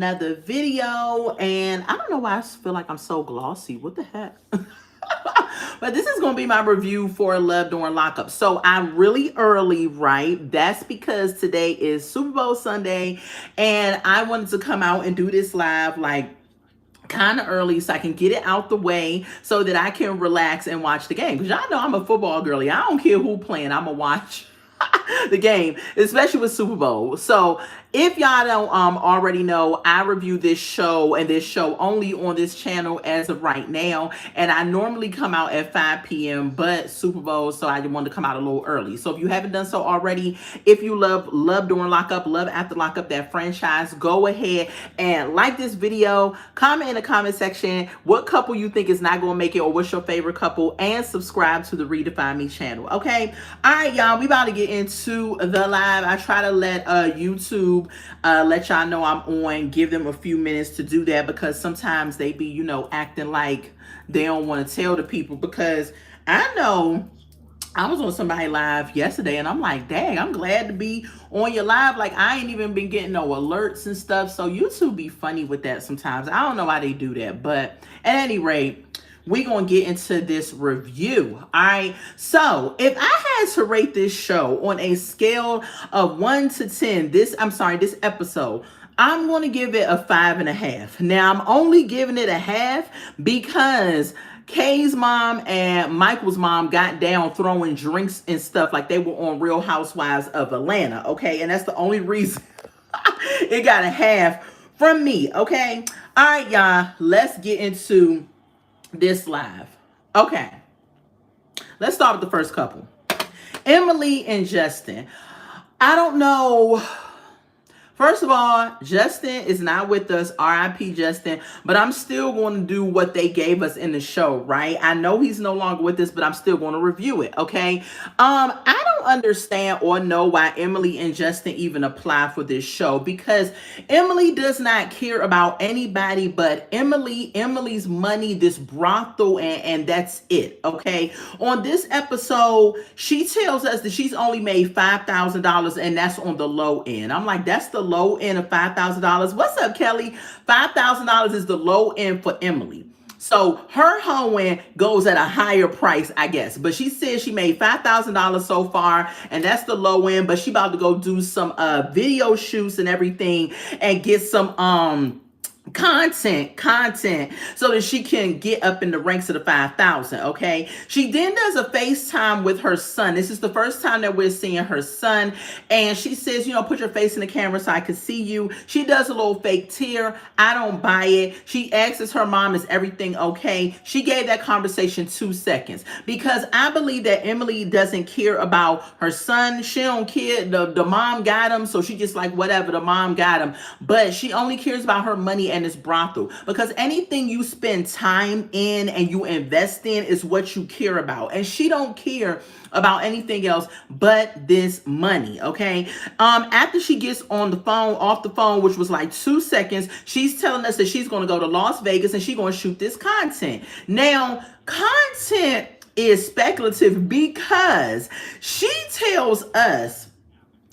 another video, and I don't know why I feel like I'm so glossy. What the heck? But this is going to be my review for Love During Lockup. So I'm really early, right? That's because today is Super Bowl Sunday, and I wanted to come out and do this live like kind of early so I can get it out the way so that I can relax and watch the game. Because y'all know I'm a football girly. I don't care who playing. I'm going to watch the game, especially with Super Bowl. So if y'all don't already know, I review this show and this show only on this channel as of right now. And I normally come out at 5 p.m. but Super Bowl, so I wanted to come out a little early. So if you haven't done so already, if you love During Lockup, love After Lockup, that franchise, go ahead and like this video, comment in the comment section what couple you think is not going to make it or what's your favorite couple, and subscribe to the Redefine Me channel. Okay, all right, y'all, we about to get into the live. I try to let YouTube let y'all know I'm on, give them a few minutes to do that, because sometimes they be, you know, acting like they don't want to tell the people. Because I know I was on somebody live yesterday and I'm like, dang, I'm glad to be on your live. Like, I ain't even been getting no alerts and stuff. So YouTube be funny with that sometimes. I don't know why they do that. But at any rate, we're going to get into this review. All right. So if I had to rate this show on a scale of 1 to 10, this episode, I'm going to give it a 5.5. Now, I'm only giving it a half because Kay's mom and Michael's mom got down throwing drinks and stuff like they were on Real Housewives of Atlanta. Okay. And that's the only reason it got a half from me. Okay. All right, y'all. Let's get into this live. Okay, let's start with the first couple, Emily and Justin. I don't know. First of all, Justin is not with us, RIP Justin, but I'm still going to do what they gave us in the show, right? I know he's no longer with us, but I'm still going to review it, okay? I don't understand or know why Emily and Justin even apply for this show, because Emily does not care about anybody but Emily's money, this brothel, and that's it, okay? On this episode, she tells us that she's only made $5,000, and that's on the low end. I'm like, that's the low end of $5,000. What's up, Kelly? $5,000 is the low end for Emily. So her hoeing goes at a higher price, I guess. But she says she made $5,000 so far, and that's the low end. But she about to go do some video shoots and everything and get some content so that she can get up in the ranks of the 5,000. Okay, she then does a FaceTime with her son. This is the first time that we're seeing her son, and she says, you know, put your face in the camera so I can see you. She does a little fake tear. I don't buy it. She asks her mom, is everything okay? She gave that conversation 2 seconds because I believe that Emily doesn't care about her son. She don't care. The mom got him, so she just like, whatever, the mom got him. But she only cares about her money and this brothel, because anything you spend time in and you invest in is what you care about, and she don't care about anything else but this money. Okay, after she gets off the phone, which was like 2 seconds, she's telling us that she's going to go to Las Vegas and she's going to shoot this content. Now, content is speculative because she tells us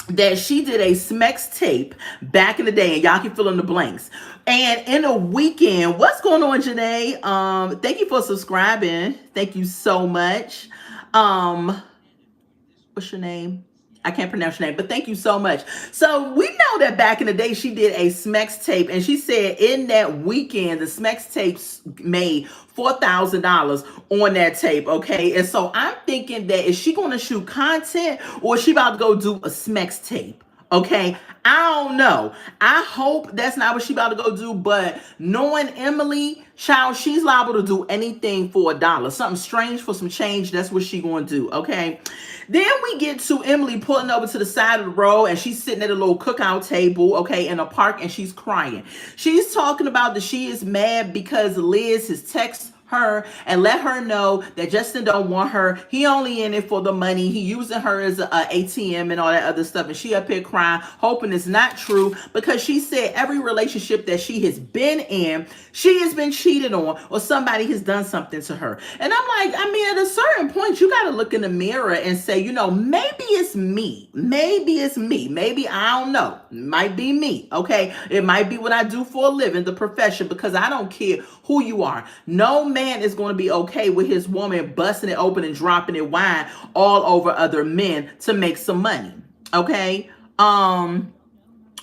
that she did a Smex tape back in the day, and y'all can fill in the blanks. And in a weekend, what's going on, Janae? Thank you for subscribing. Thank you so much. What's your name? I can't pronounce your name, but thank you so much. So we know that back in the day, she did a Smex tape, and she said in that weekend, the Smex tapes made $4,000 on that tape, okay? And so I'm thinking that is she going to shoot content or is she about to go do a Smex tape? Okay, I don't know. I hope that's not what she about to go do, but knowing Emily, child, she's liable to do anything for $1. Something strange for some change, that's what she gonna do, okay? Then we get to Emily pulling over to the side of the road, and she's sitting at a little cookout table, okay, in a park, and she's crying. She's talking about that she is mad because Liz has texted her and let her know that Justin don't want her. He only in it for the money. He using her as a ATM and all that other stuff. And she up here crying, hoping it's not true, because she said every relationship that she has been in, she has been cheated on or somebody has done something to her. And I'm like, I mean, at a certain point, you got to look in the mirror and say, maybe it's me. Maybe it's me. Maybe, I don't know. It might be me. Okay. It might be what I do for a living, the profession, because I don't care who you are. No man is going to be okay with his woman busting it open and dropping it wide all over other men to make some money. Okay.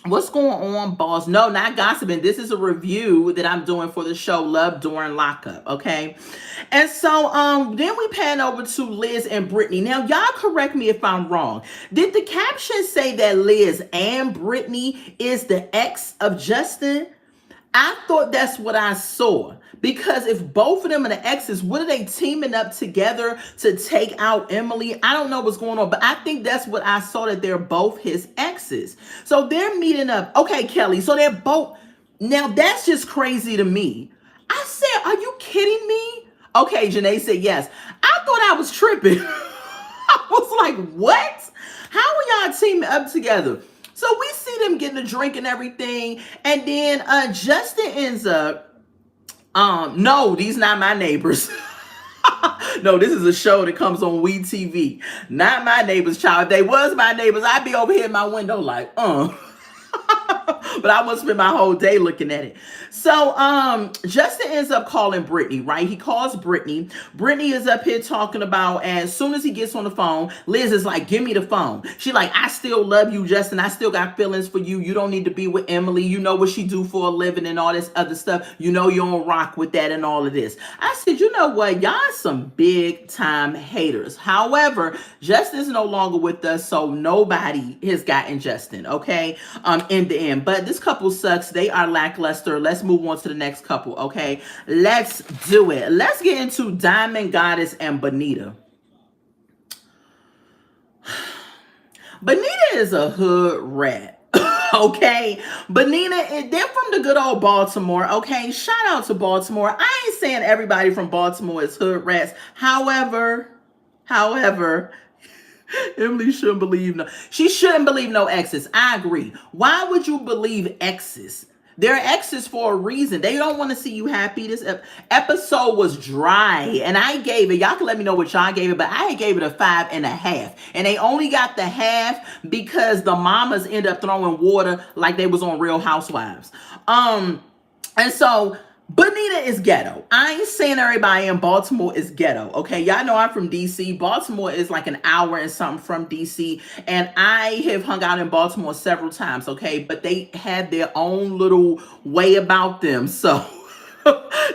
What's going on, boss? No, not gossiping. This is a review that I'm doing for the show Love During Lockup, okay? And so then we pan over to Liz and Brittany. Now, y'all correct me if I'm wrong. Did the caption say that Liz and Brittany is the ex of Justin? I thought that's what I saw. Because if both of them are the exes, what are they teaming up together to take out Emily? I don't know what's going on, but I think that's what I saw, that they're both his exes. So they're meeting up. Okay, Kelly, so they're both. Now that's just crazy to me. I said, are you kidding me? Okay, Janae said yes. I thought I was tripping. I was like, what? How are y'all teaming up together? So we see them getting a drink and everything. And then Justin ends up, no, these not my neighbors. No, this is a show that comes on We TV. Not my neighbors, child. If they was my neighbors, I'd be over here in my window like, But I would spend my whole day looking at it. So Justin ends up calling Brittany, right? He calls Brittany. Brittany is up here talking about, and as soon as he gets on the phone, Liz is like, give me the phone. She like, I still love you, Justin. I still got feelings for you. You don't need to be with Emily. You know what she do for a living and all this other stuff. You know you don't rock with that and all of this. I said, you know what? Y'all some big time haters. However, Justin's no longer with us, so nobody has gotten Justin, okay? In the end. But this couple sucks. They are lackluster. Let's move on to the next couple, okay? Let's do it. Let's get into Diamond Goddess and Bonita. Bonita is a hood rat. Okay, Bonita, they're from the good old Baltimore. Okay, shout out to Baltimore. I ain't saying everybody from Baltimore is hood rats. However, Emily shouldn't believe she shouldn't believe no exes. I agree. Why would you believe exes? They're exes for a reason. They don't want to see you happy. This episode was dry, and I gave it. Y'all can let me know what y'all gave it, but I gave it a 5.5. And they only got the half because the mamas end up throwing water like they was on Real Housewives. And so Bonita is ghetto. I ain't saying everybody in Baltimore is ghetto. Okay, y'all know I'm from DC. Baltimore is like an hour and something from DC, and I have hung out in Baltimore several times. Okay, but they had their own little way about them. So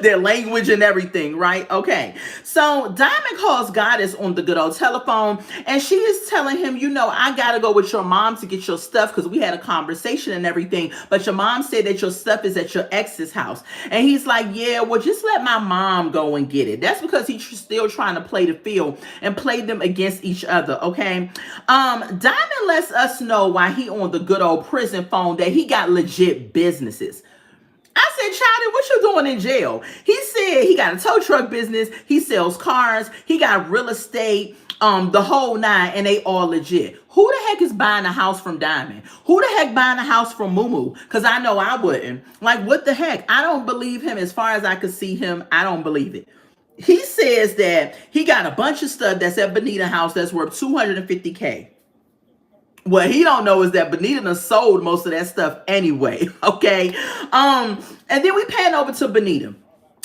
their language and everything, right? Okay. So Diamond calls Goddess on the good old telephone, and she is telling him, I got to go with your mom to get your stuff because we had a conversation and everything, but your mom said that your stuff is at your ex's house. And he's like, yeah, well, just let my mom go and get it. That's because he's still trying to play the field and play them against each other, okay? Diamond lets us know why he on the good old prison phone that he got legit businesses. I said, Childy, what you doing in jail? He said he got a tow truck business. He sells cars. He got real estate, the whole nine, and they all legit. Who the heck is buying a house from Diamond? Who the heck buying a house from Mumu? Because I know I wouldn't. Like, what the heck? I don't believe him. As far as I could see him, I don't believe it. He says that he got a bunch of stuff that's at Bonita house that's worth $250K. What he don't know is that Bonita done sold most of that stuff anyway, okay? And then we pan over to Bonita.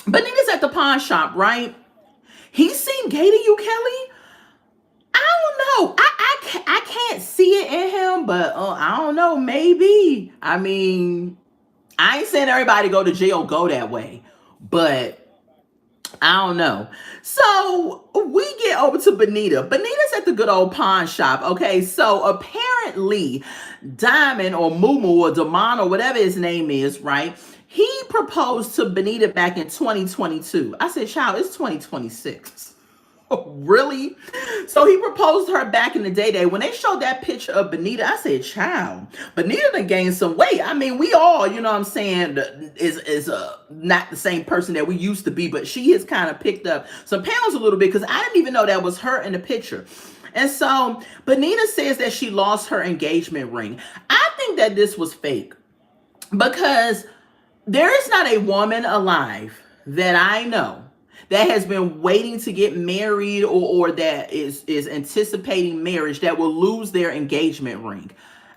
Bonita's at the pawn shop, right? He seemed gay to you, Kelly? I don't know. I can't see it in him, but I don't know, maybe. I mean, I ain't saying everybody go to jail go that way, but I don't know. So we get over to Bonita. Bonita's at the good old pawn shop. Okay, so apparently Diamond or Mumu or Damon or whatever his name is, right? He proposed to Bonita back in 2022. I said, child, it's 2026. Really? So he proposed to her back in the day. When they showed that picture of Benita, I said, child, Benita done gained some weight. I mean, we all, you know what I'm saying, is not the same person that we used to be, but she has kind of picked up some pounds a little bit because I didn't even know that was her in the picture. And so Benita says that she lost her engagement ring. I think that this was fake because there is not a woman alive that I know that has been waiting to get married or that is anticipating marriage that will lose their engagement ring.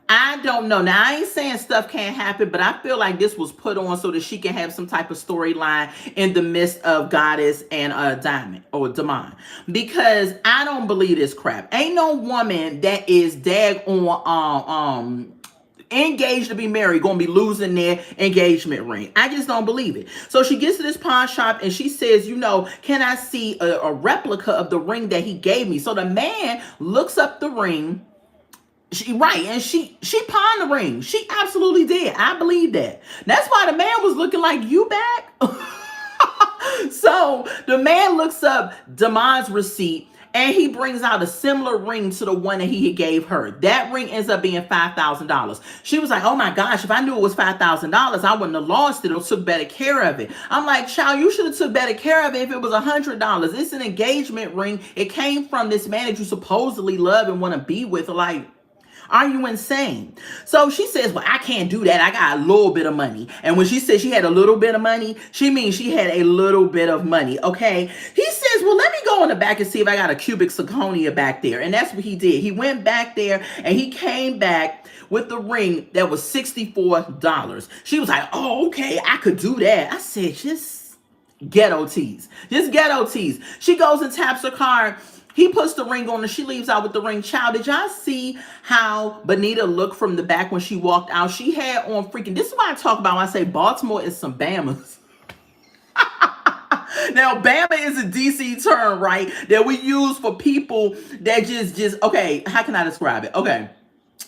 I don't know. Now, I ain't saying stuff can't happen, but I feel like this was put on so that she can have some type of storyline in the midst of Goddess and Diamond or Damon. Because I don't believe this crap. Ain't no woman that is dag on engaged to be married gonna be losing their engagement ring. I just don't believe it. So she gets to this pawn shop and she says, can I see a replica of the ring that he gave me? So the man looks up the ring. She pawned the ring. She absolutely did. I believe that. That's why the man was looking like, you back? So the man looks up Damon's receipt and he brings out a similar ring to the one that he gave her. That ring ends up being $5,000. She was like, oh my gosh, if I knew it was $5,000, I wouldn't have lost it or took better care of it. I'm like, child, you should have took better care of it if it was $100. It's an engagement ring. It came from this man that you supposedly love and want to be with. Like, are you insane? So she says, well, I can't do that. I got a little bit of money. And when she said she had a little bit of money, she means she had a little bit of money. Okay. He says, well, let me go in the back and see if I got a cubic zirconia back there. And that's what he did. He went back there and he came back with the ring that was $64. She was like, oh, okay, I could do that. I said, just ghetto tease. Just ghetto tease. She goes and taps her card. He puts the ring on and she leaves out with the ring. Child, did y'all see how Benita looked from the back when she walked out? She had on freaking, this is why I talk about when I say Baltimore is some Bamas. Now, Bama is a DC term, right? That we use for people that okay, how can I describe it? Okay.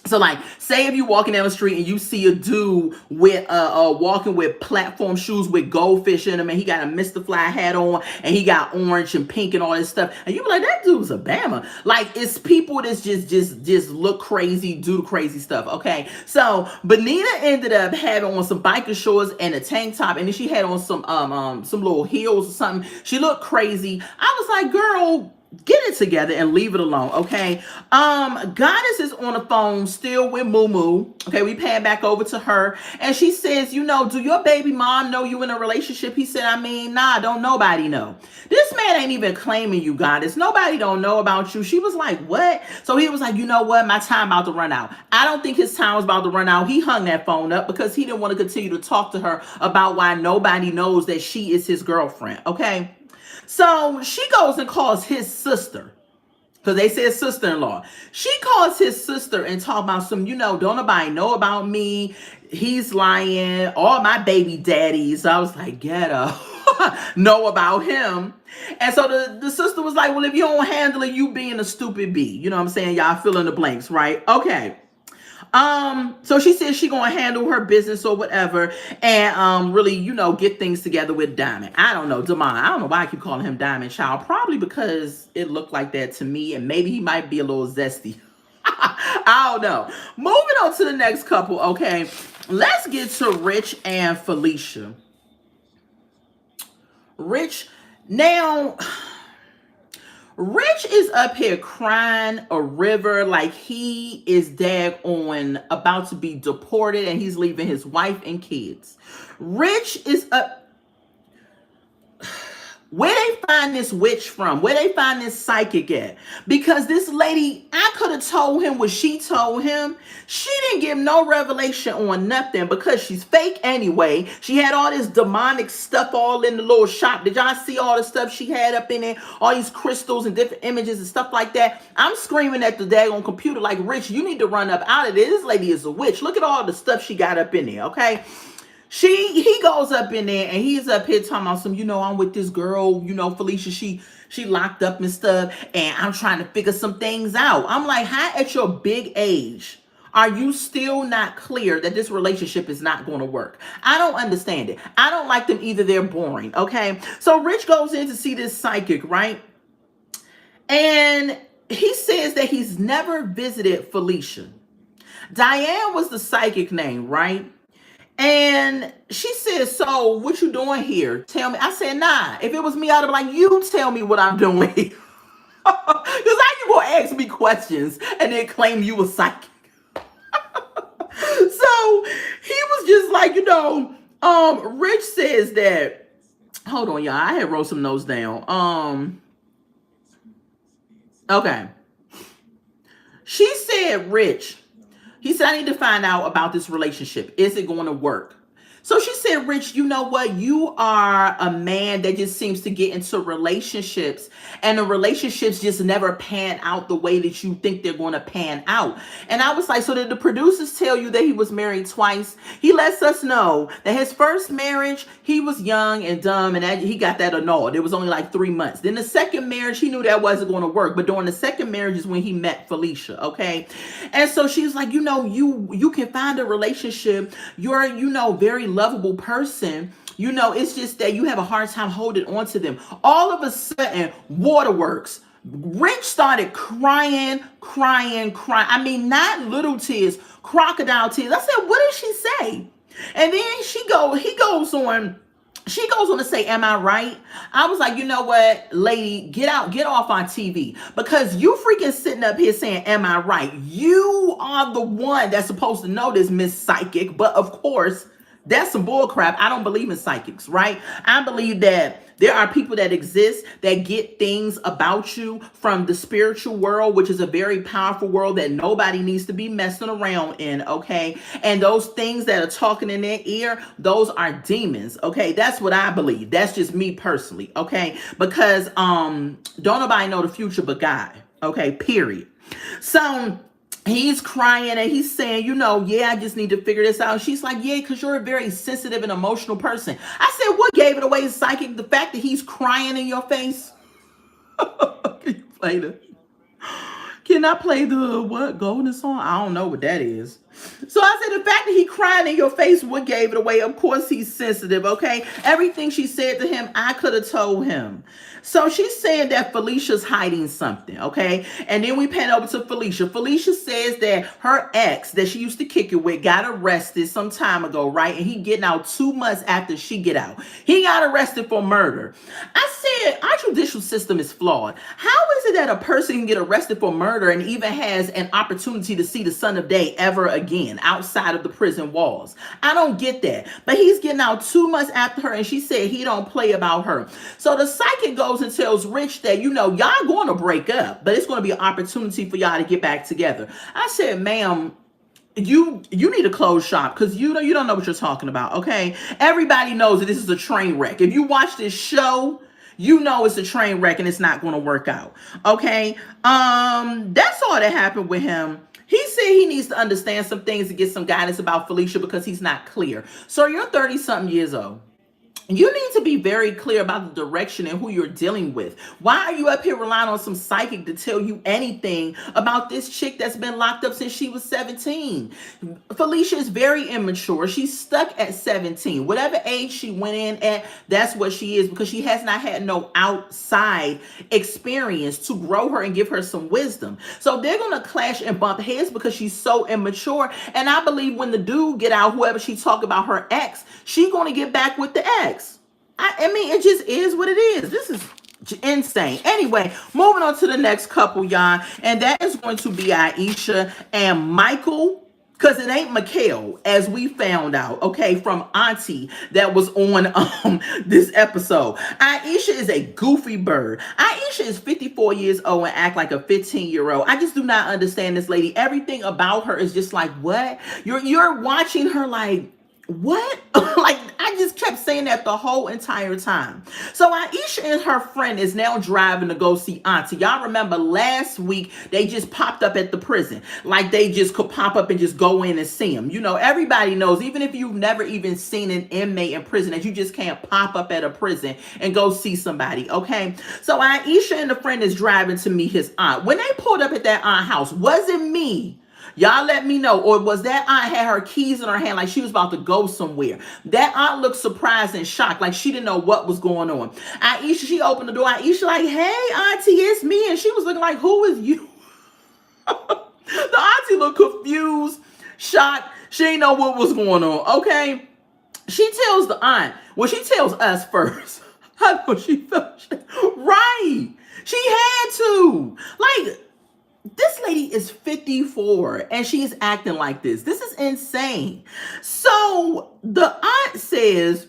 So like, say if you're walking down the street and you see a dude with walking with platform shoes with goldfish in them, and he got a Mr. Fly hat on, and he got orange and pink and all this stuff, and you be like, that dude's a Bama. Like, it's people that's just look crazy, do crazy stuff. Okay, so Benita ended up having on some biker shorts and a tank top, and then she had on some little heels or something. She looked crazy. I was like, girl, get it together and leave it alone, okay? Goddess is on the phone still with Moo Moo. Okay, we pan back over to her. And she says, do your baby mom know you in a relationship? He said, nah, don't nobody know. This man ain't even claiming you, Goddess. Nobody don't know about you. She was like, what? So he was like, you know what? My time about to run out. I don't think his time was about to run out. He hung that phone up because he didn't want to continue to talk to her about why nobody knows that she is his girlfriend, okay? So she goes and calls his sister, because they said sister-in-law. She calls his sister and talk about some, don't nobody know about me. He's lying. All my baby daddies. I was like, ghetto. Know about him. And so the sister was like, well, if you don't handle it, you being a stupid bee. You know what I'm saying? Y'all fill in the blanks, right? Okay. So she says she gonna handle her business or whatever and really, get things together with Diamond. I don't know, Damon. I don't know why I keep calling him Diamond Child. Probably because it looked like that to me, and maybe he might be a little zesty. I don't know. Moving on to the next couple, okay. Let's get to Rich and Felicia. Rich, now Rich is up here crying a river like he is daggone about to be deported and he's leaving his wife and kids. Rich is up. Where they find this witch from? Where they find this psychic at? Because this lady, I could have told him what she told him. She didn't give no revelation on nothing because she's fake anyway. She had all this demonic stuff all in the little shop. Did y'all see all the stuff she had up in there? All these crystals and different images and stuff like that. I'm screaming at the daggone computer like, Rich, you need to run up out of there. This lady is a witch. Look at all the stuff she got up in there, okay? He goes up in there and he's up here talking about some, I'm with this girl, Felicia, she locked up and stuff, and I'm trying to figure some things out. I'm like, how at your big age are you still not clear that this relationship is not going to work? I don't understand it. I don't like them either. They're boring, okay? So Rich goes in to see this psychic, right? And he says that he's never visited Felicia. Diane was the psychic name, right? And she said, so what you doing here? Tell me. I said, nah. If it was me, I'd be like, you tell me what I'm doing. Because how you gonna ask me questions and then claim you a psychic? So he was just like, Rich says that. Hold on, y'all. I had wrote some notes down. Okay. She said, Rich. He said, I need to find out about this relationship. Is it going to work? So she said, Rich, you know what? You are a man that just seems to get into relationships and the relationships just never pan out the way that you think they're going to pan out. And I was like, so did the producers tell you that he was married twice? He lets us know that his first marriage, he was young and dumb and that, he got that annulled. It was only like 3 months. Then the second marriage, he knew that wasn't going to work. But during the second marriage is when he met Felicia. Okay. And so she was like, you can find a relationship. You're, very lovable person. It's just that you have a hard time holding on to them. All of a sudden, waterworks. Rich started crying. I mean, not little tears, crocodile tears. I said, what did she say? And then he goes on to say, am I right? I was like, you know what, lady, get off on TV, because you freaking sitting up here saying, am I right? You are the one that's supposed to know this, Miss Psychic. But of course, that's some bull crap. I don't believe in psychics, right? I believe that there are people that exist that get things about you from the spiritual world, which is a very powerful world that nobody needs to be messing around in, okay? And those things that are talking in their ear, those are demons, okay? That's what I believe. That's just me personally, okay? Because don't nobody know the future but God, okay? Period. So he's crying and he's saying, I just need to figure this out. She's like, yeah, because you're a very sensitive and emotional person. I said, what gave it away, psychic? The fact that he's crying in your face? Can you play the... Can I play the golden song? I don't know what that is. So I said, the fact that he crying in your face, what gave it away? Of course he's sensitive, okay? Everything she said to him, I could have told him. So she's saying that Felicia's hiding something, okay? And then we pan over to Felicia. Felicia says that her ex that she used to kick it with got arrested some time ago, right? And he getting out 2 months after she get out. He got arrested for murder. I said, our judicial system is flawed. How is it that a person can get arrested for murder and even has an opportunity to see the sun of day ever again outside of the prison walls? I don't get that. But he's getting out 2 months after her, and she said he don't play about her. So the psychic goes and tells Rich that, y'all going to break up, but it's going to be an opportunity for y'all to get back together. I said, ma'am, you need to close shop, because you don't know what you're talking about, okay? Everybody knows that this is a train wreck. If you watch this show, it's a train wreck and it's not going to work out, okay? That's all that happened with him. He said he needs to understand some things to get some guidance about Felicia because he's not clear. So you're 30-something years old. You need to be very clear about the direction and who you're dealing with. Why are you up here relying on some psychic to tell you anything about this chick that's been locked up since she was 17? Felicia is very immature. She's stuck at 17. Whatever age she went in at, that's what she is, because she has not had no outside experience to grow her and give her some wisdom. So they're going to clash and bump heads because she's so immature. And I believe when the dude get out, whoever she talk about, her ex, she going to get back with the ex. I mean, it just is what it is. This is insane. Anyway, moving on to the next couple, y'all. And that is going to be Aisha and Michael. Because it ain't Mikhail, as we found out, okay, from Auntie that was on this episode. Aisha is a goofy bird. Aisha is 54 years old and act like a 15-year-old. I just do not understand this lady. Everything about her is just like, what? You're watching her like, what? Like, I just kept saying that the whole entire time. So Aisha and her friend is now driving to go see Auntie. Y'all remember last week, they just popped up at the prison. Like, they just could pop up and just go in and see them. Everybody knows, even if you've never even seen an inmate in prison, that you just can't pop up at a prison and go see somebody, okay? So Aisha and the friend is driving to meet his aunt. When they pulled up at that aunt house, wasn't me. Y'all let me know. Or was that aunt had her keys in her hand like she was about to go somewhere? That aunt looked surprised and shocked, like she didn't know what was going on. Aisha, she opened the door. Aisha like, hey, auntie, it's me. And she was looking like, who is you? The auntie looked confused, shocked. She didn't know what was going on, okay? She tells the aunt, well, she tells us first. I know she felt right. She had to. Like, this lady is 54 and she is acting like this. This is insane. So the aunt says,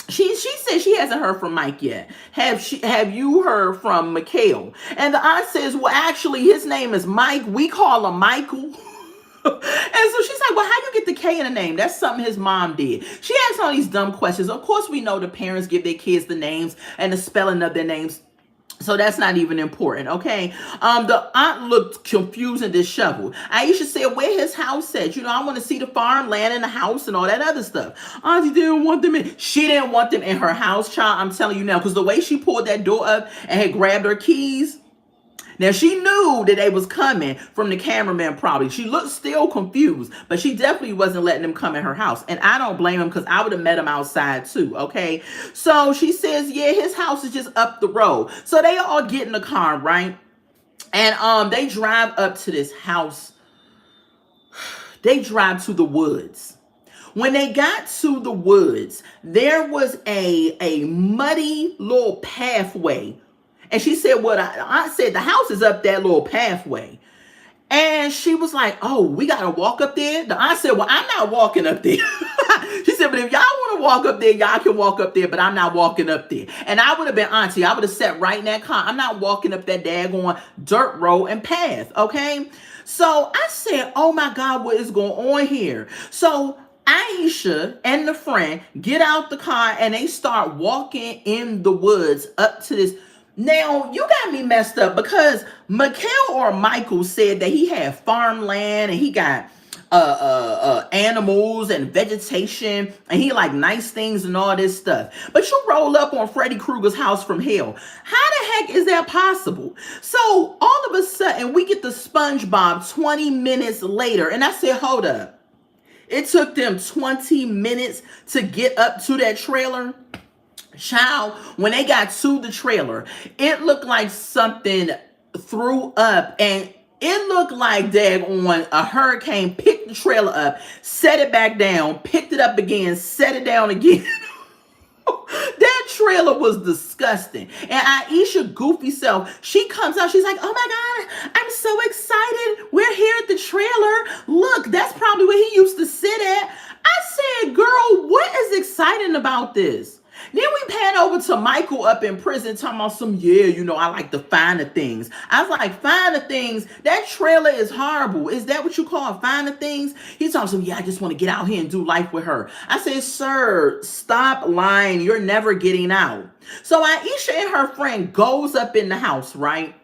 she says she hasn't heard from Mike yet. Have you heard from Mikhail? And the aunt says, well, actually, his name is Mike. We call him Michael. And so she's like, well, how you get the K in the name? That's something his mom did. She asks all these dumb questions. Of course, we know the parents give their kids the names and the spelling of their names. So that's not even important, okay? The aunt looked confused and disheveled. Aisha said, where his house at? You know, I want to see the farmland and the house and all that other stuff. Auntie didn't want them in. She didn't want them in her house, child. I'm telling you now, because the way she pulled that door up and had grabbed her keys, now, she knew that they was coming from the cameraman probably. She looked still confused, but she definitely wasn't letting them come in her house. And I don't blame him because I would have met him outside too, okay? So she says, yeah, his house is just up the road. So they all get in the car, right? And they drive up to this house. They drive to the woods. When they got to the woods, there was a muddy little pathway. And she said, well, I said, the house is up that little pathway. And she was like, oh, we got to walk up there? The aunt said, well, I'm not walking up there. She said, but if y'all want to walk up there, y'all can walk up there, but I'm not walking up there. And I would have been auntie. I would have sat right in that car. I'm not walking up that daggone dirt road and path, okay? So I said, oh, my God, what is going on here? So Aisha and the friend get out the car and they start walking in the woods up to this. Now, you got me messed up because Mikhail or Michael said that he had farmland and he got animals and vegetation and he like nice things and all this stuff. But you roll up on Freddy Krueger's house from hell. How the heck is that possible? So all of a sudden we get the SpongeBob 20 minutes later. And I said, hold up. It took them 20 minutes to get up to that trailer. Child, when they got to the trailer, it looked like something threw up and it looked like daggone a hurricane picked the trailer up, set it back down, picked it up again, set it down again. That trailer was disgusting. And Aisha, goofy self, she comes out. She's like, oh my God, I'm so excited. We're here at the trailer. Look, that's probably where he used to sit at. I said, girl, what is exciting about this? Then we pan over to Michael up in prison talking about some, yeah, you know, I like the finer things. I was like, finer things? That trailer is horrible. Is that what you call finer things? He's talking some, yeah, I just want to get out here and do life with her. I said, sir, stop lying. You're never getting out. So Aisha and her friend goes up in the house, right?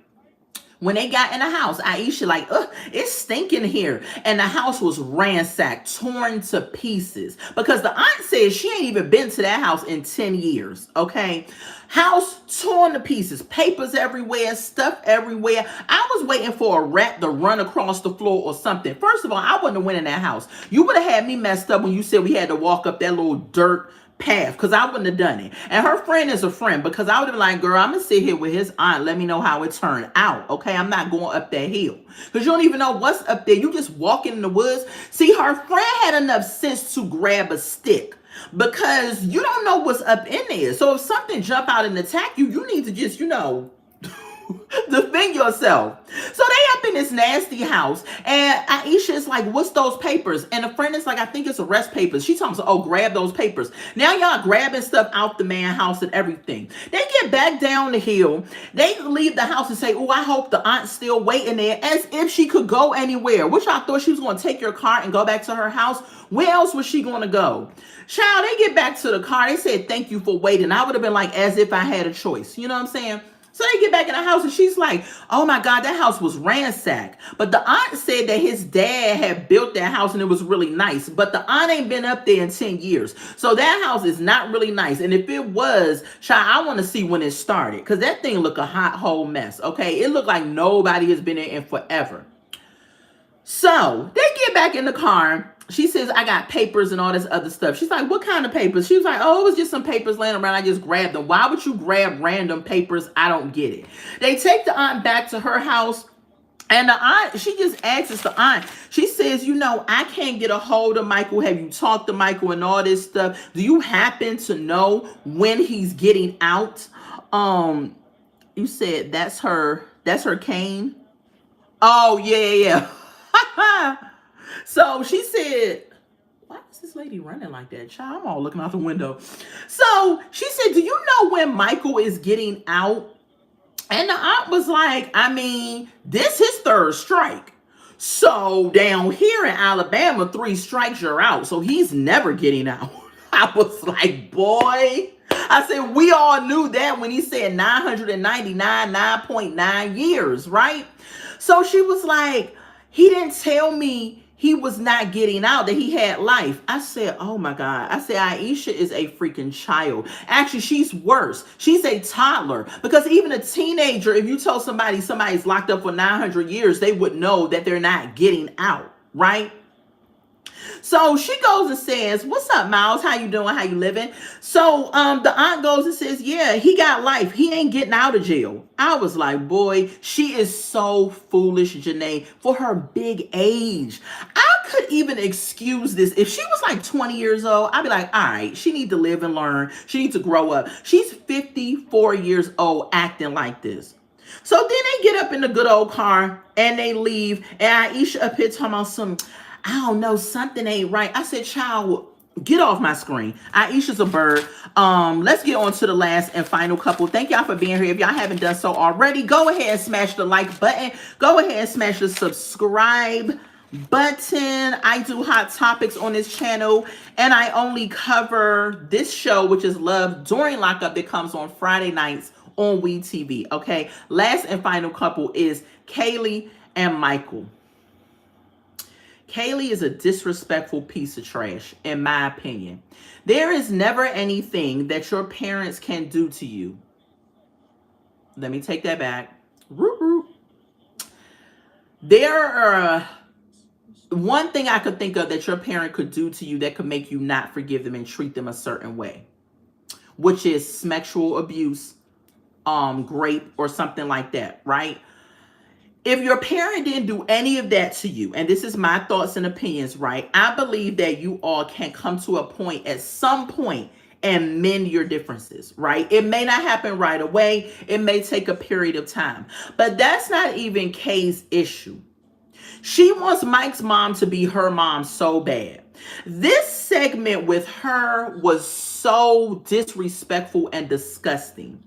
When they got in the house, Aisha like, ugh, it's stinking here. And the house was ransacked, torn to pieces. Because the aunt said she ain't even been to that house in 10 years, okay? House torn to pieces, papers everywhere, stuff everywhere. I was waiting for a rat to run across the floor or something. First of all, I wouldn't have went in that house. You would have had me messed up when you said we had to walk up that little dirt path because I wouldn't have done it. And her friend is a friend because I would have been like, girl, I'm gonna sit here with his aunt, let me know how it turned out, okay? I'm not going up that hill because you don't even know what's up there. You just walking in the woods. See, her friend had enough sense to grab a stick because you don't know what's up in there. So if something jump out and attack you, you need to just, you know, defend yourself. So they up in this nasty house and Aisha is like, what's those papers? And a friend is like, I think it's arrest papers. She tells me, oh, grab those papers. Now y'all grabbing stuff out the man house and everything. They get back down the hill. They leave the house and say, oh, I hope the aunt's still waiting there, as if she could go anywhere. Which I thought she was going to take your car and go back to her house. Where else was she going to go? Child, they get back to the car. They said, thank you for waiting. I would have been like, as if I had a choice. You know what I'm saying? So they get back in the house and she's like, oh my God, that house was ransacked. But the aunt said that his dad had built that house and it was really nice. But the aunt ain't been up there in 10 years. So that house is not really nice. And if it was, child, I want to see when it started. Because that thing looked a hot whole mess, okay? It looked like nobody has been in forever. So they get back in the car. She says, I got papers and all this other stuff. She's like, what kind of papers? She was like, oh, it was just some papers laying around. I just grabbed them. Why would you grab random papers? I don't get it. They take the aunt back to her house. And the aunt, she just asks the aunt, she says, I can't get a hold of Michael. Have you talked to Michael and all this stuff? Do you happen to know when he's getting out? You said that's her cane. Oh, yeah. So she said, why is this lady running like that? Child, I'm all looking out the window. So she said, do you know when Michael is getting out? And the aunt was like, this his third strike. So down here in Alabama, 3 strikes, you're out. So he's never getting out. I was like, boy. I said, we all knew that when he said 999, 9.9 years, right? So she was like, he didn't tell me he was not getting out, that he had life. I said, oh my God. I said, Aisha is a freaking child. Actually, she's worse. She's a toddler. Because even a teenager, if you tell somebody's locked up for 900 years, they would know that they're not getting out, right? So she goes and says, what's up, Miles? How you doing? How you living? So the aunt goes and says, yeah, he got life. He ain't getting out of jail. I was like, boy, she is so foolish, Janae, for her big age. I could even excuse this. If she was like 20 years old, I'd be like, all right, she need to live and learn. She needs to grow up. She's 54 years old acting like this. So then they get up in the good old car and they leave. And Aisha up here talking about some, I don't know, something ain't right. I said, child, get off my screen. Aisha's a bird. Let's get on to the last and final couple. Thank y'all for being here. If y'all haven't done so already, go ahead and smash the like button. Go ahead and smash the subscribe button. I do hot topics on this channel, and I only cover this show, which is Love During Lockup, that comes on Friday nights on WeTV. Okay, last and final couple is Kaylee and Michael. Kaylee is a disrespectful piece of trash, in my opinion. There is never anything that your parents can do to you. Let me take that back. There are one thing I could think of that your parent could do to you that could make you not forgive them and treat them a certain way, which is sexual abuse, rape, or something like that, right? If your parent didn't do any of that to you, and this is my thoughts and opinions, right? I believe that you all can come to a point at some point and mend your differences, right? It may not happen right away. It may take a period of time, but that's not even Kay's issue. She wants Mike's mom to be her mom so bad. This segment with her was so disrespectful and disgusting.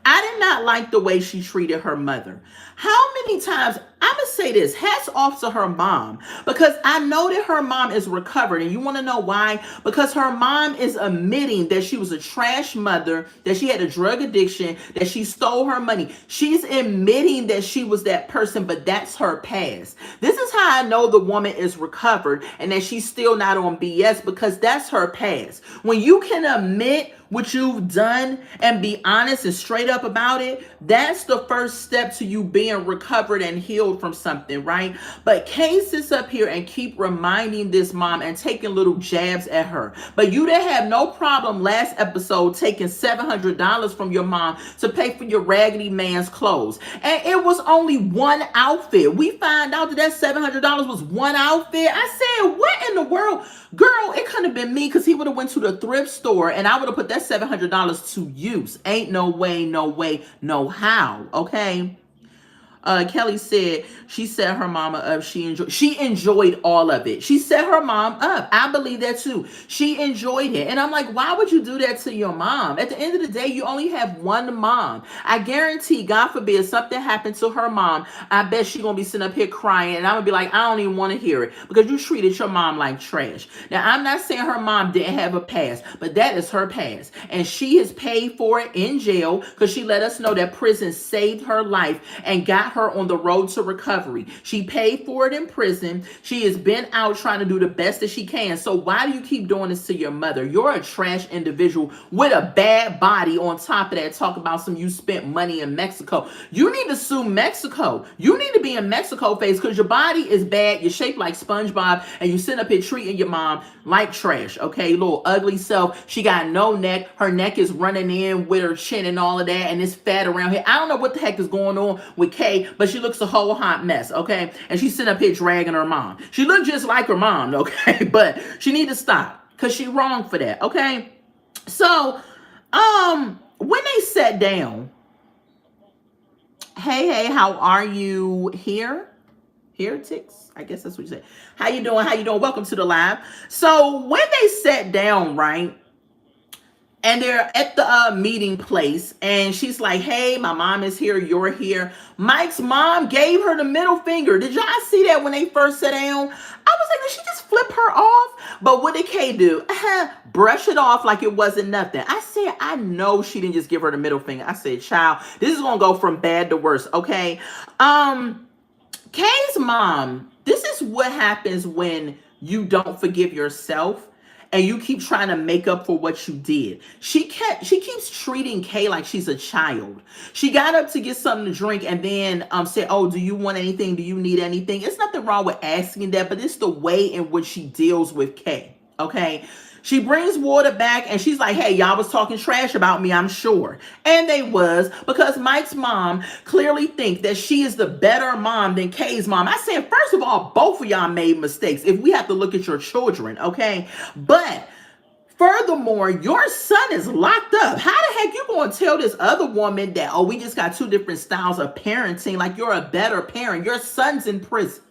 I did not like the way she treated her mother. How many times, I'm going to say this, hats off to her mom, because I know that her mom is recovered. And you want to know why? Because her mom is admitting that she was a trash mother, that she had a drug addiction, that she stole her money. She's admitting that she was that person, but that's her past. This is how I know the woman is recovered and that she's still not on BS, because that's her past. When you can admit what you've done and be honest and straight up about it, that's the first step to you being recovered and healed from something, right? But Kay sits up here and keep reminding this mom and taking little jabs at her. But you didn't have no problem last episode taking $700 from your mom to pay for your raggedy man's clothes. And it was only one outfit. We find out that $700 was one outfit. I said, what in the world? Girl, it couldn't have been me, because he would have went to the thrift store and I would have put that $700 to use. Ain't no way, no how, okay? Kelly said she set her mama up. She enjoyed all of it. She set her mom up. I believe that too. She enjoyed it. And I'm like, why would you do that to your mom? At the end of the day, you only have one mom. I guarantee, God forbid, something happened to her mom, I bet she gonna be sitting up here crying, and I'm gonna be like, I don't even want to hear it, because you treated your mom like trash. Now, I'm not saying her mom didn't have a past, but that is her past, and she has paid for it in jail, because she let us know that prison saved her life and got her on the road to recovery. She paid for it in prison. She has been out trying to do the best that she can. So why do you keep doing this to your mother? You're a trash individual with a bad body. On top of that, talk about some you spent money in Mexico. You need to sue Mexico. You need to be in Mexico face because your body is bad. You're shaped like SpongeBob and you sit up here treating your mom like trash. Okay, little ugly self. She got no neck. Her neck is running in with her chin and all of that, and it's fat around here. I don't know what the heck is going on with Kay, but she looks a whole hot mess. Okay, and she's sitting up here dragging her mom. She looks just like her mom. Okay, but she need to stop because she wrong for that. Okay, so when they sat down, hey, how are you here? Heretics, I guess that's what you say. How you doing? How you doing? Welcome to the live. So when they sat down, right, and they're at the meeting place, and she's like, hey, my mom is here, you're here. Mike's mom gave her the middle finger. Did y'all see that when they first sat down? I was like, did she just flip her off? But what did Kay do? Brush it off like it wasn't nothing. I said, I know she didn't just give her the middle finger. I said, child, this is going to go from bad to worse, okay? Kay's mom, this is what happens when you don't forgive yourself and you keep trying to make up for what you did. She keeps treating Kay like she's a child. She got up to get something to drink and then said, oh, do you want anything? Do you need anything? It's nothing wrong with asking that, but it's the way in which she deals with Kay, okay? She brings water back and she's like, hey, y'all was talking trash about me, I'm sure. And they was, because Mike's mom clearly think that she is the better mom than Kay's mom. I said, first of all, both of y'all made mistakes if we have to look at your children, okay? But furthermore, your son is locked up. How the heck you going to tell this other woman that, oh, we just got two different styles of parenting, like you're a better parent? Your son's in prison.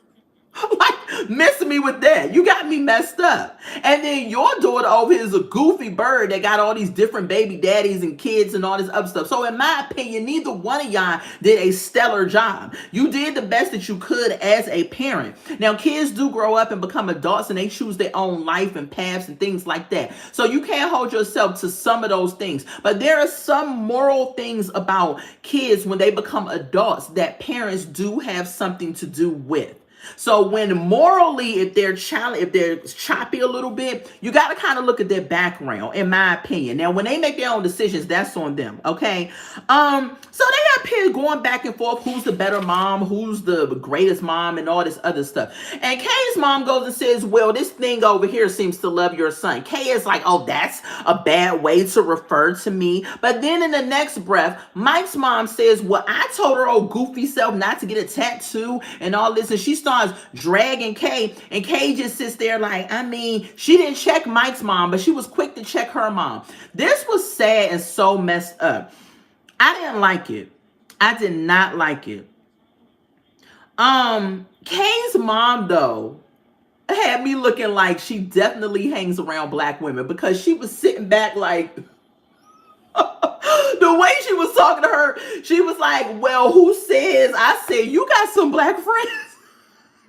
Like, messing me with that. You got me messed up. And then your daughter over here is a goofy bird that got all these different baby daddies and kids and all this other stuff. So in my opinion, neither one of y'all did a stellar job. You did the best that you could as a parent. Now, kids do grow up and become adults and they choose their own life and paths and things like that. So you can't hold yourself to some of those things. But there are some moral things about kids when they become adults that parents do have something to do with. So when morally, if they're choppy a little bit, you got to kind of look at their background, in my opinion. Now, when they make their own decisions, that's on them, okay? So they up here going back and forth, who's the better mom, who's the greatest mom, and all this other stuff. And Kay's mom goes and says, well, this thing over here seems to love your son. Kay is like, oh, that's a bad way to refer to me. But then in the next breath, Mike's mom says, well, I told her old goofy self not to get a tattoo and all this, and she starts dragging Kay, and Kay just sits there like, I mean, she didn't check Mike's mom, but she was quick to check her mom. This was sad and so messed up. I didn't like it. I did not like it. Kay's mom, though, had me looking like she definitely hangs around black women, because she was sitting back like, the way she was talking to her, she was like, well, who says? I said, you got some black friends?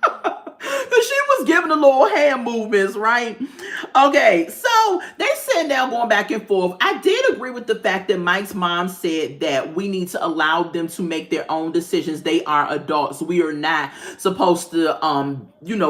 Because she was giving the little hand movements, right? Okay, so they sitting down going back and forth. I did agree with the fact that Mike's mom said that we need to allow them to make their own decisions. They are adults. We are not supposed to,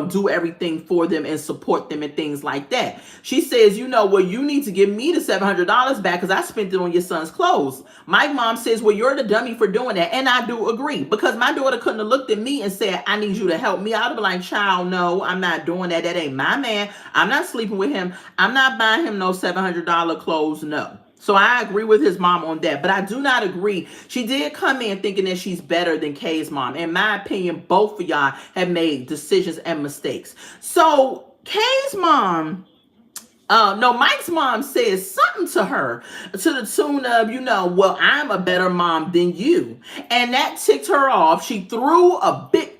do everything for them and support them and things like that. She says, well, you need to give me the $700 back because I spent it on your son's clothes. Mike's mom says, well, you're the dummy for doing that. And I do agree, because my daughter couldn't have looked at me and said, I need you to help me. I'd be like, child, no, I'm not doing that. That ain't my man. I'm not sleeping with him. I'm not buying him no $700 clothes. No. So I agree with his mom on that, but I do not agree. She did come in thinking that she's better than Kay's mom. In my opinion, both of y'all have made decisions and mistakes. So Kay's mom, Mike's mom says something to her to the tune of, well, I'm a better mom than you. And that ticked her off. She threw a big,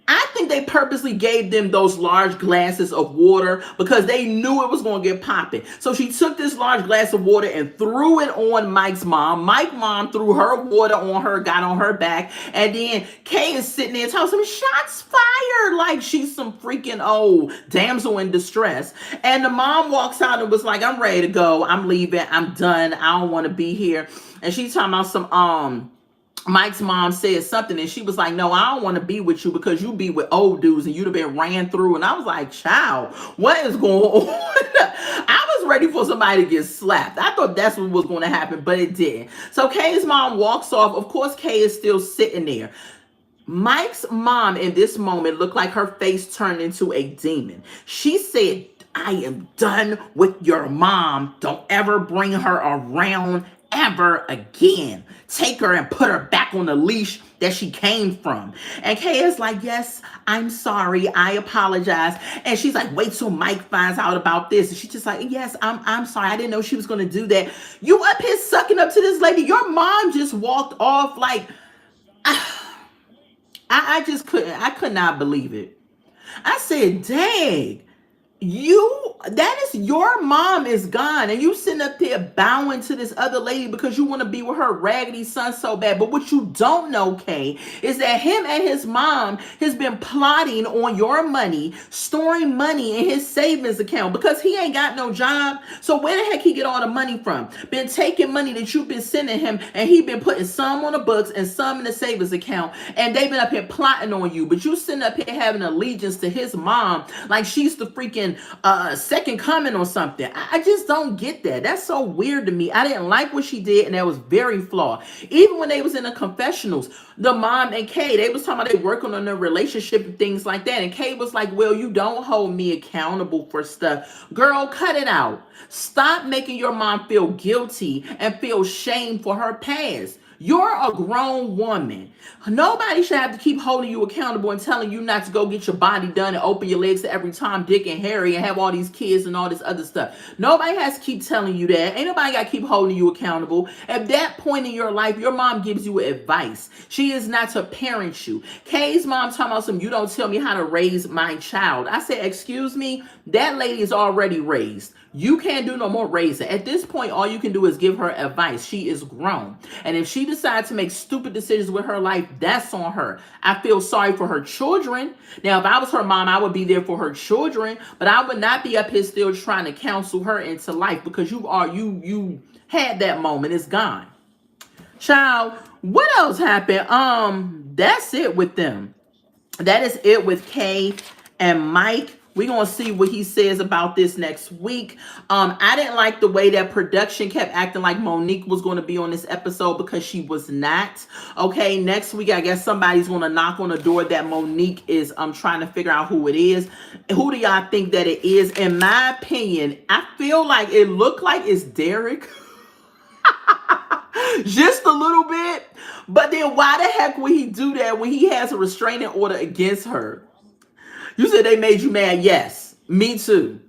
I think they purposely gave them those large glasses of water because they knew it was going to get popping. So she took this large glass of water and threw it on Mike's mom. Mike's mom threw her water on her, got on her back. And then Kay is sitting there telling some shots fired like she's some freaking old damsel in distress. And the mom walks out and was like, I'm ready to go. I'm leaving. I'm done. I don't want to be here. And she's talking about some, Mike's mom said something and she was like, no, I don't want to be with you because you be with old dudes and you'd have been ran through. And I was like, child, what is going on? I was ready for somebody to get slapped. I thought that's what was going to happen, but it didn't. So Kay's mom walks off. Of course, Kay is still sitting there. Mike's mom in this moment looked like her face turned into a demon. She said, I am done with your mom. Don't ever bring her around ever again. Take her and put her back on the leash that she came from. And Kay is like, yes, I'm sorry. I apologize. And she's like, wait till Mike finds out about this. And she's just like, yes, I'm sorry. I didn't know she was going to do that. You up here sucking up to this lady. Your mom just walked off like, I just couldn't. I could not believe it. I said, dang, that is your mom is gone and you sitting up there bowing to this other lady because you want to be with her raggedy son so bad. But what you don't know, Kay, is that him and his mom has been plotting on your money, storing money in his savings account because he ain't got no job. So where the heck he get all the money from? Been taking money that you've been sending him and he been putting some on the books and some in the savings account, and they've been up here plotting on you. But you sitting up here having allegiance to his mom like she's the freaking second coming or something. I just don't get that. That's so weird to me. I didn't like what she did, and that was very flawed. Even when they was in the confessionals, the mom and Kay, they was talking about they working on their relationship and things like that. And Kay was like, well, you don't hold me accountable for stuff. Girl, cut it out. Stop making your mom feel guilty and feel shame for her past. You're a grown woman. Nobody should have to keep holding you accountable and telling you not to go get your body done and open your legs to every Tom, Dick, and Harry and have all these kids and all this other stuff. Nobody has to keep telling you that. Ain't nobody got to keep holding you accountable. At that point in your life, your mom gives you advice. She is not to parent you. Kay's mom talking about some, you don't tell me how to raise my child. I said, excuse me, that lady is already raised. You can't do no more raising. At this point, all you can do is give her advice. She is grown. And if she decides to make stupid decisions with her life, that's on her. I feel sorry for her children. Now, if I was her mom, I would be there for her children, but I would not be up here still trying to counsel her into life because you had that moment. It's gone. Child, what else happened? That's it with them. That is it with Kay and Mike. We're going to see what he says about this next week. I didn't like the way that production kept acting like Monique was going to be on this episode because she was not. Okay, next week, I guess somebody's going to knock on the door that Monique is trying to figure out who it is. Who do y'all think that it is? In my opinion, I feel like it looked like it's Derek. Just a little bit. But then why the heck would he do that when he has a restraining order against her? You said they made you mad. Yes, me too.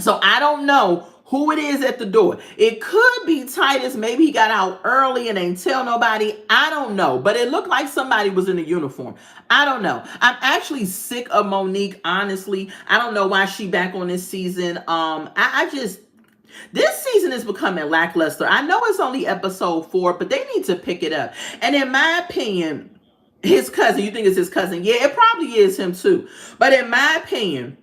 So I don't know who it is at the door. It could be Titus. Maybe he got out early and ain't tell nobody. I don't know. But it looked like somebody was in a uniform. I don't know. I'm actually sick of Monique, honestly. I don't know why she back on this season. This season is becoming lackluster. I know it's only episode 4, but they need to pick it up. And in my opinion, his cousin, you think it's his cousin? Yeah, it probably is him too. But in my opinion,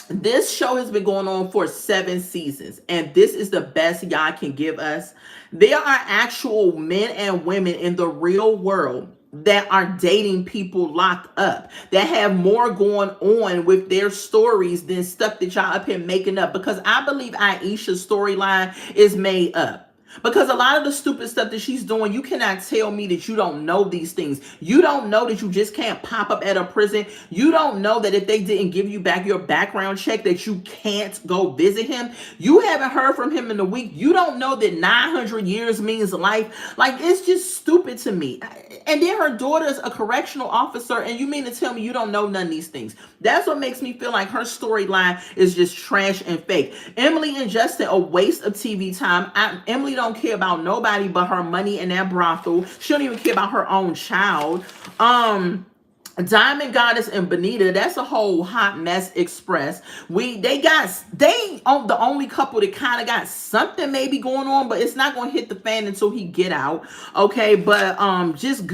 this show has been going on for 7 seasons, and this is the best y'all can give us. There are actual men and women in the real world that are dating people locked up, that have more going on with their stories than stuff that y'all up here making up. Because I believe Aisha's storyline is made up. Because a lot of the stupid stuff that she's doing, you cannot tell me that you don't know these things. You don't know that you just can't pop up at a prison. You don't know that if they didn't give you back your background check that you can't go visit him. You haven't heard from him in a week. You don't know that 900 years means life. Like, it's just stupid to me. And then her daughter's a correctional officer, and you mean to tell me you don't know none of these things? That's what makes me feel like her storyline is just trash and fake. Emily and Justin, a waste of TV time. Emily don't care about nobody but her money and that brothel. She don't even care about her own child. Diamond Goddess and Benita, that's a whole hot mess express. They the only couple that kind of got something maybe going on, but it's not going to hit the fan until he get out. Okay, but just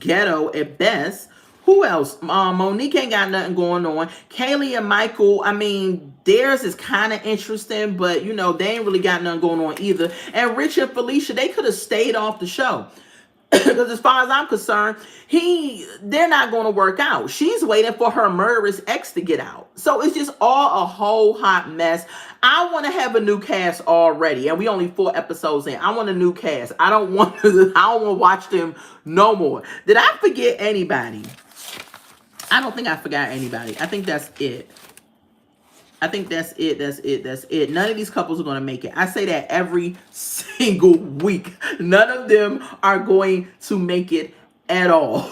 ghetto at best. Who else? Monique ain't got nothing going on. Kaylee and Michael, I mean, theirs is kind of interesting, but, they ain't really got nothing going on either. And Rich and Felicia, they could have stayed off the show. Because as far as I'm concerned, they're not going to work out. She's waiting for her murderous ex to get out. So it's just all a whole hot mess. I want to have a new cast already, and we only 4 episodes in. I want a new cast. I don't want to. I don't want to watch them no more. Did I forget anybody? I don't think I forgot anybody. I think that's it. I think that's it. That's it. That's it. None of these couples are going to make it. I say that every single week. None of them are going to make it at all.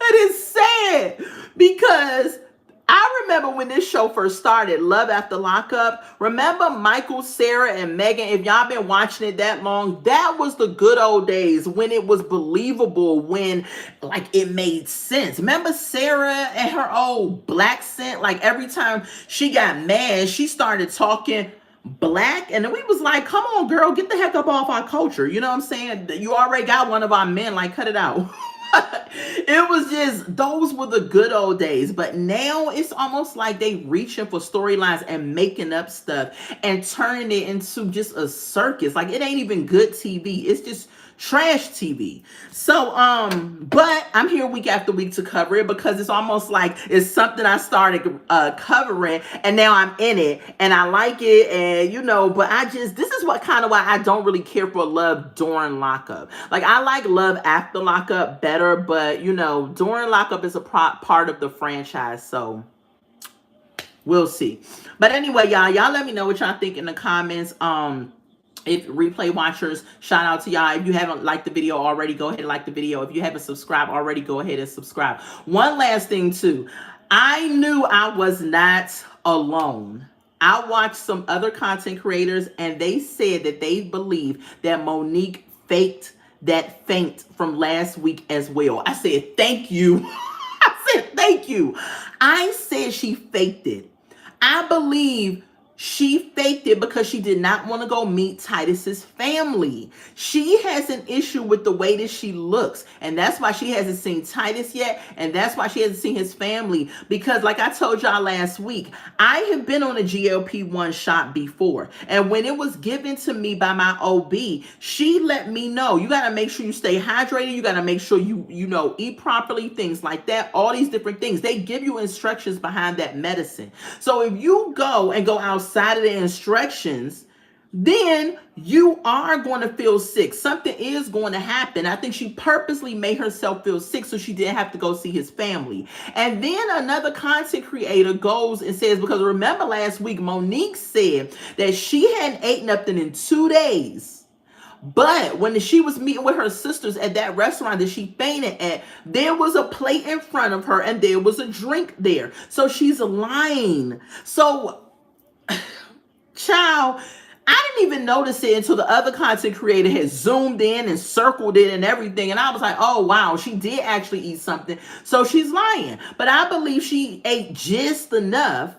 That is sad because I remember when this show first started, Love After Lockup. Remember Michael, Sarah, and Megan? If y'all been watching it that long, that was the good old days when it was believable, when like it made sense. Remember Sarah and her old black scent? Like every time she got mad, she started talking black, and then we was like, come on girl, get the heck up off our culture. You know what I'm saying? You already got one of our men, like cut it out. It was just, those were the good old days. But now it's almost like they reaching for storylines and making up stuff and turning it into just a circus. Like it ain't even good TV. It's just trash TV. So, but I'm here week after week to cover it because it's almost like it's something I started covering and now I'm in it and I like it, and you know, but this is what kind of why I don't really care for Love during lockup. Like I like Love After Lockup better, but you know, during lockup is a part of the franchise, so we'll see. But anyway, y'all let me know what y'all think in the comments. If replay watchers, shout out to y'all. If you haven't liked the video already, go ahead and like the video. If you haven't subscribed already, go ahead and subscribe. One last thing too. I knew I was not alone. I watched some other content creators and they said that they believe that Monique faked that faint from last week as well. I said, thank you. I said, thank you. I said she faked it. I believe she faked it because she did not want to go meet Titus's family. She has an issue with the way that she looks, and that's why she hasn't seen Titus yet, and that's why she hasn't seen his family. Because like I told y'all last week, I have been on a GLP-1 shot before, and when it was given to me by my OB, she let me know, you got to make sure you stay hydrated, you got to make sure you know, eat properly, things like that, all these different things. They give you instructions behind that medicine. So if you go outside of the instructions, then you are going to feel sick. Something is going to happen. I think she purposely made herself feel sick so she didn't have to go see his family. And then another content creator goes and says, because remember last week, Monique said that she hadn't ate nothing in 2 days. But when she was meeting with her sisters at that restaurant that she fainted at, there was a plate in front of her and there was a drink there. So she's lying. So child, I didn't even notice it until the other content creator had zoomed in and circled it and everything. And I was like, oh, wow, she did actually eat something. So she's lying. But I believe she ate just enough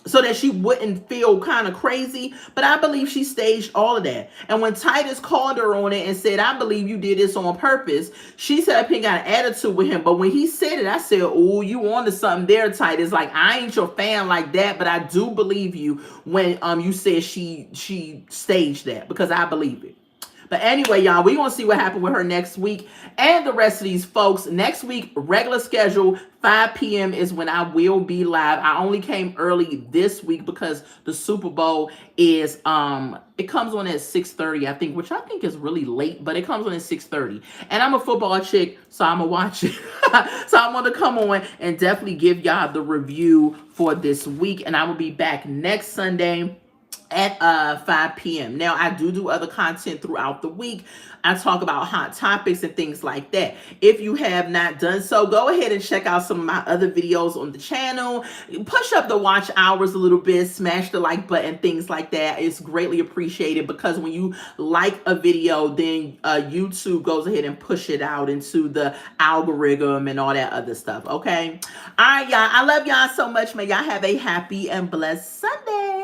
so that she wouldn't feel kind of crazy. But I believe she staged all of that. And when Titus called her on it and said, I believe you did this on purpose, she said I got an attitude with him. But when he said it, I said, oh, you on to something there, Titus. Like, I ain't your fan like that, but I do believe you when you said she staged that, because I believe it. But anyway, y'all, we're going to see what happened with her next week and the rest of these folks. Next week, regular schedule, 5 p.m. is when I will be live. I only came early this week because the Super Bowl is, it comes on at 6:30, I think, which I think is really late, but it comes on at 6:30. And I'm a football chick, so I'm going to watch it. So I want to come on and definitely give y'all the review for this week. And I will be back next Sunday at 5 p.m. Now, I do other content throughout the week. I talk about hot topics and things like that. If you have not done so, go ahead and check out some of my other videos on the channel. Push up the watch hours a little bit, smash the like button, things like that. It's greatly appreciated because when you like a video, then YouTube goes ahead and push it out into the algorithm and all that other stuff, okay? All right, y'all. I love y'all so much. May y'all have a happy and blessed Sunday.